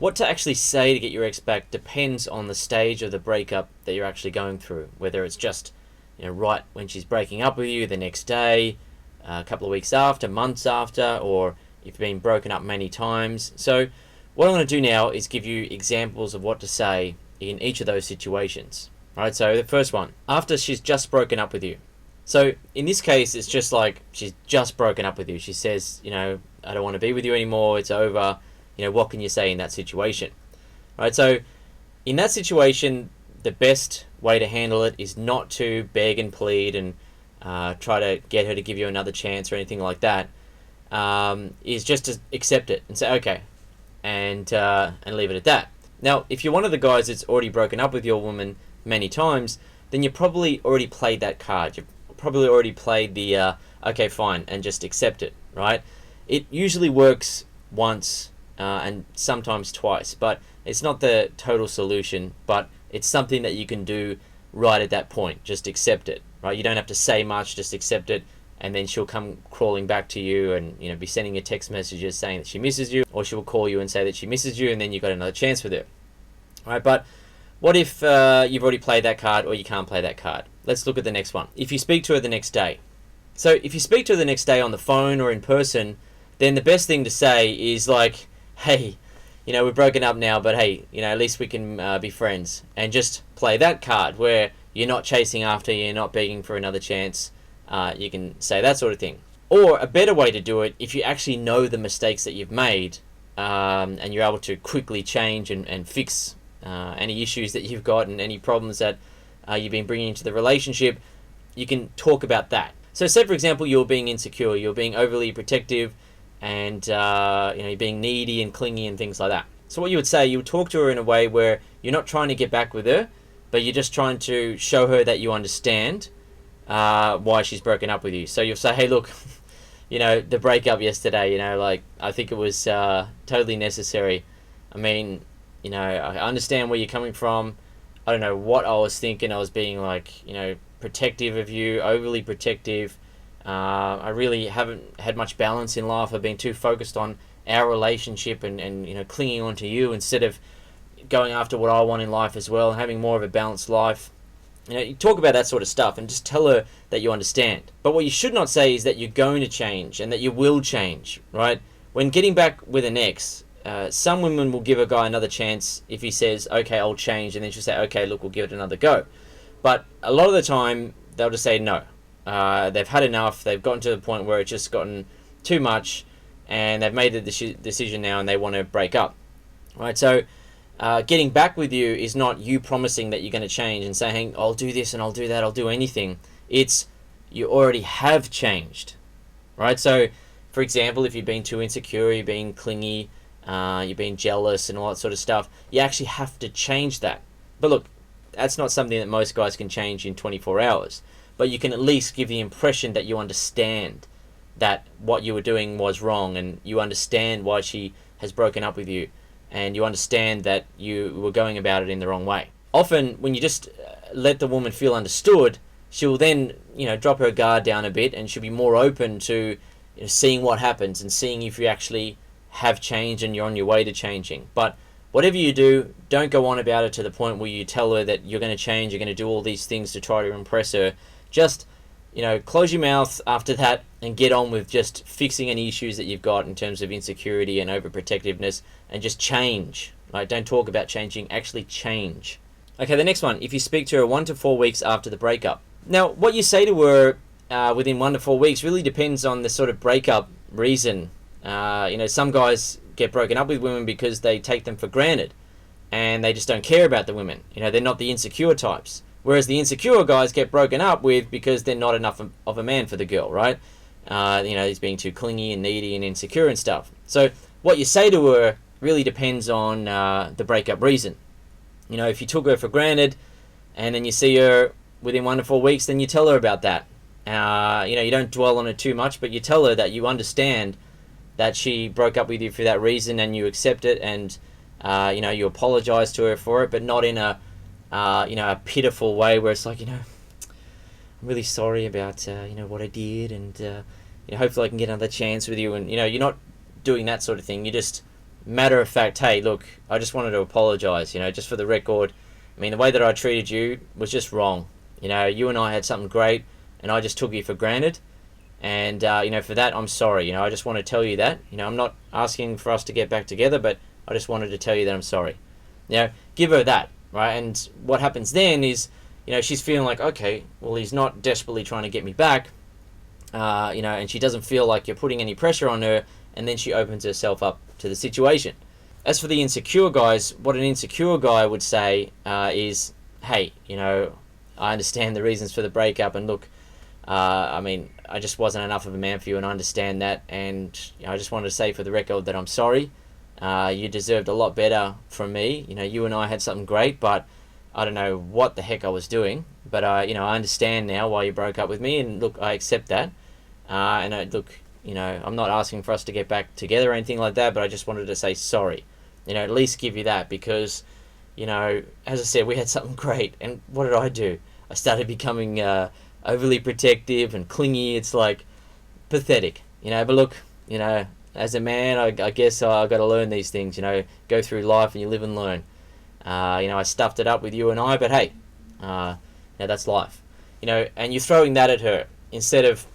what to actually say to get your ex back depends on the stage of the breakup that you're actually going through. Whether it's just, right when she's breaking up with you, the next day, a couple of weeks after, months after, or if you've been broken up many times. So what I'm going to do now is give you examples of what to say in each of those situations. Right, so the first one, after she's just broken up with you. So in this case, it's just like she's just broken up with you. She says, I don't want to be with you anymore. It's over. What can you say in that situation? Right, so in that situation, the best way to handle it is not to beg and plead and try to get her to give you another chance or anything like that. Is just to accept it and say, okay, and leave it at that. Now, if you're one of the guys that's already broken up with your woman many times, then you probably already played that card. You've probably already played the okay, fine, and just accept it, right? It usually works once and sometimes twice, but it's not the total solution, but it's something that you can do right at that point. Just accept it, right? You don't have to say much, just accept it, and then she'll come crawling back to you and be sending you text messages saying that she misses you, or she'll call you and say that she misses you, and then you've got another chance with her, right? But what if you've already played that card, or you can't play that card? Let's look at the next one. If you speak to her the next day. So if you speak to her the next day on the phone or in person, then the best thing to say is like, hey, we're broken up now, but hey, at least we can be friends. And just play that card where you're not chasing after, you're not begging for another chance. You can say that sort of thing. Or a better way to do it, if you actually know the mistakes that you've made, and you're able to quickly change and fix any issues that you've got and any problems that you've been bringing into the relationship, you can talk about that. So say, for example, you're being insecure, you're being overly protective, and you're being needy and clingy and things like that. So what you would say, you would talk to her in a way where you're not trying to get back with her, but you're just trying to show her that you understand why she's broken up with you. So you'll say, hey, look, the breakup yesterday, I think it was totally necessary. I mean, I understand where you're coming from. I don't know what I was thinking. I was being protective of you, overly protective. I really haven't had much balance in life. I've been too focused on our relationship and clinging on to you instead of going after what I want in life as well and having more of a balanced life. You talk about that sort of stuff and just tell her that you understand. But what you should not say is that you're going to change and that you will change, right? When getting back with an ex, some women will give a guy another chance if he says, okay, I'll change, and then she'll say, okay, look, we'll give it another go. But a lot of the time, they'll just say no. They've had enough. They've gotten to the point where it's just gotten too much, and they've made the decision now, and they want to break up. Right? So, getting back with you is not you promising that you're going to change and saying, I'll do this and I'll do that, I'll do anything. It's you already have changed. Right? So, for example, if you've been too insecure, you've been clingy, you've been jealous and all that sort of stuff, you actually have to change that. But look, that's not something that most guys can change in 24 hours. But you can at least give the impression that you understand that what you were doing was wrong, and you understand why she has broken up with you, and you understand that you were going about it in the wrong way. Often, when you just let the woman feel understood, she'll then, drop her guard down a bit, and she'll be more open to seeing what happens and seeing if you actually have changed and you're on your way to changing. But whatever you do, don't go on about it to the point where you tell her that you're going to change, you're going to do all these things to try to impress her. Just, close your mouth after that and get on with just fixing any issues that you've got in terms of insecurity and overprotectiveness, and just change. Right? Don't talk about changing, actually change. Okay, the next one. If you speak to her 1 to 4 weeks after the breakup. Now, what you say to her within 1 to 4 weeks really depends on the sort of breakup reason. Some guys get broken up with women because they take them for granted and they just don't care about the women. They're not the insecure types. Whereas the insecure guys get broken up with because they're not enough of a man for the girl, right? He's being too clingy and needy and insecure and stuff. So what you say to her really depends on the breakup reason. If you took her for granted and then you see her within 1 to 4 weeks, then you tell her about that. You don't dwell on it too much, but you tell her that you understand that she broke up with you for that reason, and you accept it, and you apologize to her for it, but not in a pitiful way where it's like, I'm really sorry about what I did, and hopefully I can get another chance with you, and you're not doing that sort of thing. You just matter of fact, hey, look, I just wanted to apologize, just for the record. I mean, the way that I treated you was just wrong. You and I had something great, and I just took you for granted. And, for that, I'm sorry. I just want to tell you that. I'm not asking for us to get back together, but I just wanted to tell you that I'm sorry. Give her that, right? And what happens then is, she's feeling like, okay, well, he's not desperately trying to get me back, and she doesn't feel like you're putting any pressure on her, and then she opens herself up to the situation. As for the insecure guys, what an insecure guy would say is, hey, I understand the reasons for the breakup, and look, I just wasn't enough of a man for you, and I understand that, and I just wanted to say for the record that I'm sorry. You deserved a lot better from me. You and I had something great, but I don't know what the heck I was doing. But I understand now why you broke up with me, and look, I accept that. I'm not asking for us to get back together or anything like that, but I just wanted to say sorry. At least give you that, because, as I said, we had something great. And what did I do? I started becoming overly protective and clingy. It's like pathetic, but look, as a man, I guess I've got to learn these things, go through life and you live and learn. I stuffed it up with you and I, but hey, that's life, and you're throwing that at her instead of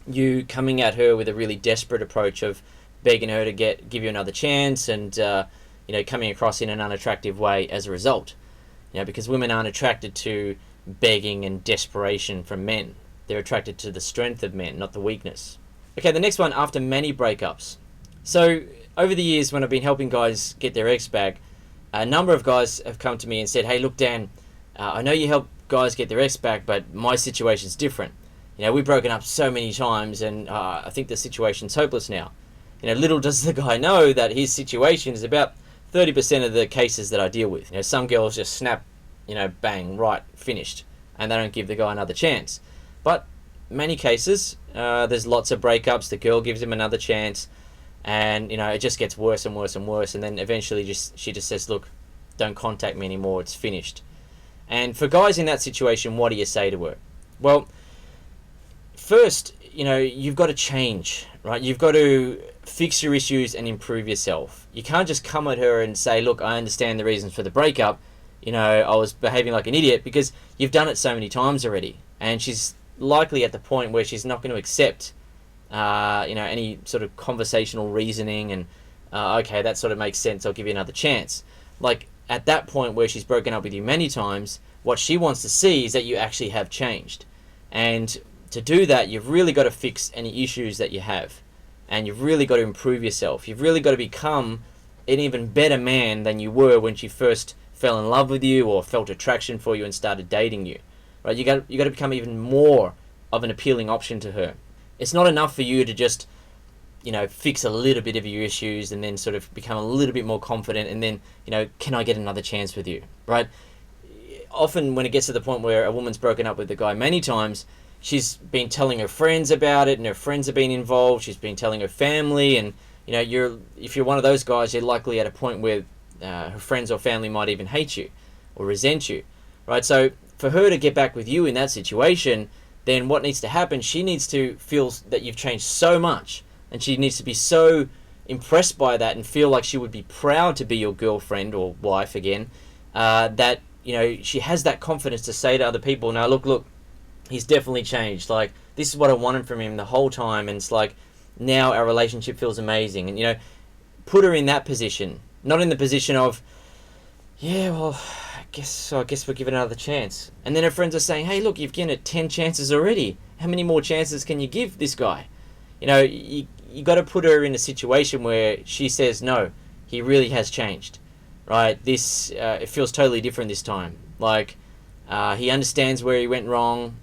you coming at her with a really desperate approach of begging her to give you another chance, and coming across in an unattractive way as a result. Because women aren't attracted to begging and desperation from men. They're attracted to the strength of men, not the weakness. Okay, the next one, after many breakups. So over the years when I've been helping guys get their ex back, a number of guys have come to me and said, hey, look, Dan, I know you help guys get their ex back, but my situation's different. We've broken up so many times, and I think the situation's hopeless now. Little does the guy know that his situation is about 30% of the cases that I deal with. Some girls just snap, bang, right, finished, and they don't give the guy another chance. But many cases, there's lots of breakups, the girl gives him another chance, and it just gets worse and worse and worse, and then eventually she just says, look, don't contact me anymore, it's finished. And for guys in that situation, what do you say to her? Well, first, you've got to change, right? You've got to fix your issues and improve yourself. You can't just come at her and say, look, I understand the reasons for the breakup, I was behaving like an idiot, because you've done it so many times already, and she's likely at the point where she's not going to accept any sort of conversational reasoning and okay, that sort of makes sense, I'll give you another chance. Like, at that point where she's broken up with you many times, what she wants to see is that you actually have changed. And to do that, you've really got to fix any issues that you have, and you've really got to improve yourself. You've really got to become an even better man than you were when she first fell in love with you or felt attraction for you and started dating you. Right? You got to become even more of an appealing option to her. It's not enough for you to just, fix a little bit of your issues and then sort of become a little bit more confident and then, can I get another chance with you, right? Often when it gets to the point where a woman's broken up with the guy many times, she's been telling her friends about it, and her friends have been involved. She's been telling her family, and if you're one of those guys, you're likely at a point where her friends or family might even hate you or resent you, right? So for her to get back with you in that situation, then what needs to happen? She needs to feel that you've changed so much, and she needs to be so impressed by that and feel like she would be proud to be your girlfriend or wife again, that she has that confidence to say to other people, now look, he's definitely changed. Like, this is what I wanted from him the whole time, and it's like, now our relationship feels amazing. And put her in that position, not in the position of, yeah, well, I guess we'll give it another chance. And then her friends are saying, hey, look, you've given it 10 chances already. How many more chances can you give this guy? You got to put her in a situation where she says, no, he really has changed, right? This it feels totally different this time. Like, he understands where he went wrong.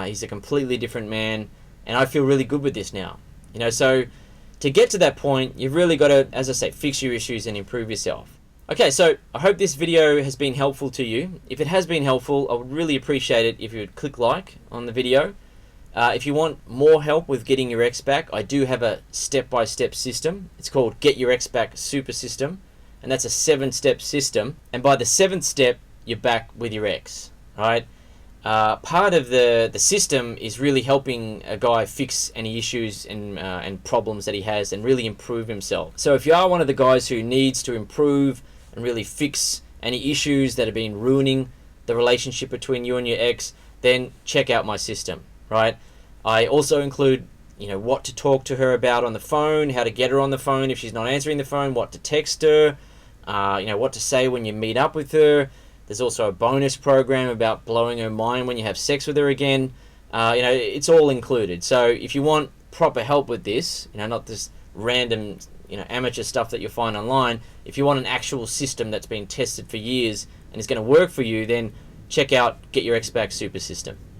He's a completely different man, and I feel really good with this now. So to get to that point, you've really got to, as I say, fix your issues and improve yourself. Okay, so I hope this video has been helpful to you. If it has been helpful, I would really appreciate it if you would click like on the video. If you want more help with getting your ex back, I do have a step-by-step system. It's called Get Your Ex Back Super System, and that's a 7-step system. And by the 7th step, you're back with your ex, all right? part of the system is really helping a guy fix any issues and problems that he has and really improve himself. So if you are one of the guys who needs to improve and really fix any issues that have been ruining the relationship between you and your ex, then check out my system, right? I also include, what to talk to her about on the phone, how to get her on the phone if she's not answering the phone, what to text her, what to say when you meet up with her. There's also a bonus program about blowing her mind when you have sex with her again. It's all included. So if you want proper help with this, not this random, amateur stuff that you'll find online, if you want an actual system that's been tested for years and is going to work for you, then check out Get Your Ex Back Super System.